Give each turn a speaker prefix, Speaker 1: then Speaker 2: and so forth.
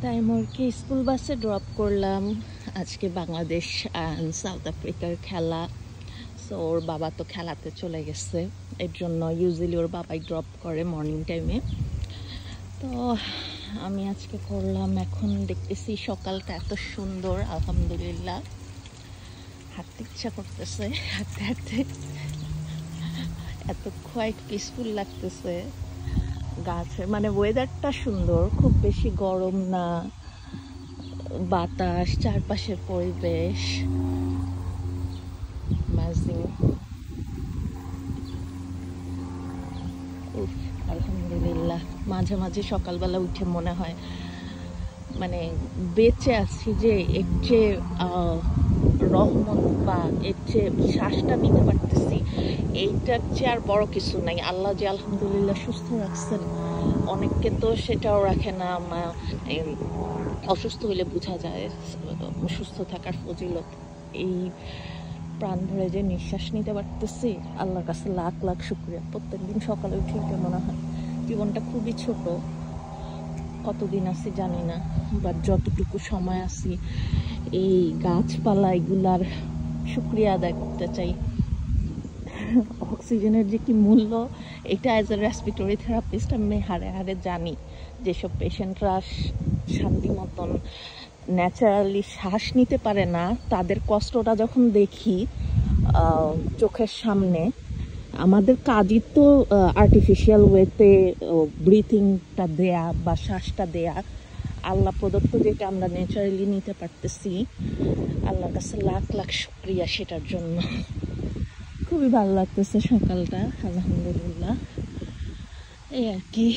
Speaker 1: তাইমুরকে school বাসে drop করলাম। আজকে বাংলাদেশ অ্যান্ড সাউথ আফ্রিকার খেলা, সো ওর বাবা তো খেলাতে চলে গেছে, এর জন্য ইউজুয়ালি ওর বাবাই ড্রপ করে মর্নিং টাইমে। তো আমি আজকে করলাম। এখন দেখতেছি সকালটা এত সুন্দর, আলহামদুলিল্লাহ। হাঁটতে ইচ্ছা করতেছে, হাঁটতে হাঁটতে এত কোয়াইট পিসফুল লাগতেছে। গাছের মানে ওয়েদারটা সুন্দর, খুব বেশি গরম না, বাতাস, চারপাশের পরিবেশ ম্যাজিং। আলহামদুলিল্লাহ। মাঝে মাঝে সকালবেলা উঠে মনে হয় মানে বেঁচে আছি, যে এর যে রহমত বা এর যে শ্বাসটা নিতে পারতেছি, এইটার চেয়ে আর বড় কিছু নাই। আল্লাহ যে আলহামদুলিল্লাহ সুস্থ রাখছেন, অনেককে তো সেটাও রাখে না। অসুস্থ হইলে বোঝা যায় সুস্থ থাকার ফজিলত। এই প্রাণ ভরে যে নিঃশ্বাস নিতে পারতেছি, আল্লাহর কাছে লাখ লাখ শুকরিয়া। প্রত্যেকদিন সকালে উঠে মনে হয় জীবনটা খুবই ছোট, কতদিন আছি জানি না, বাট যতটুকু সময় আছি এই গাছপালা এগুলার শুকরিয়া আদায় করতে চাই। অক্সিজেনের যে কি মূল্য, এটা অ্যাজ এ রেসপিরেটরি থেরাপিস্ট আমি হাড়ে হাড়ে জানি। যেসব পেশেন্টরা শান্তি মতন ন্যাচারালি শ্বাস নিতে পারে না, তাদের কষ্টটা যখন দেখি চোখের সামনে, আমাদের কাজই তো আর্টিফিশিয়াল ওয়েতে ব্রিথিংটা দেয়া বা শ্বাসটা দেয়া। আল্লাহ প্রদত্ত যেটা আমরা ন্যাচারালি নিতে পারতেছি, আল্লাহর কাছে লাখ লাখ শুকরিয়া সেটার জন্য। খুবই ভালো লাগতেছে সকালটা, আলহামদুলিল্লাহ। এই আর কি।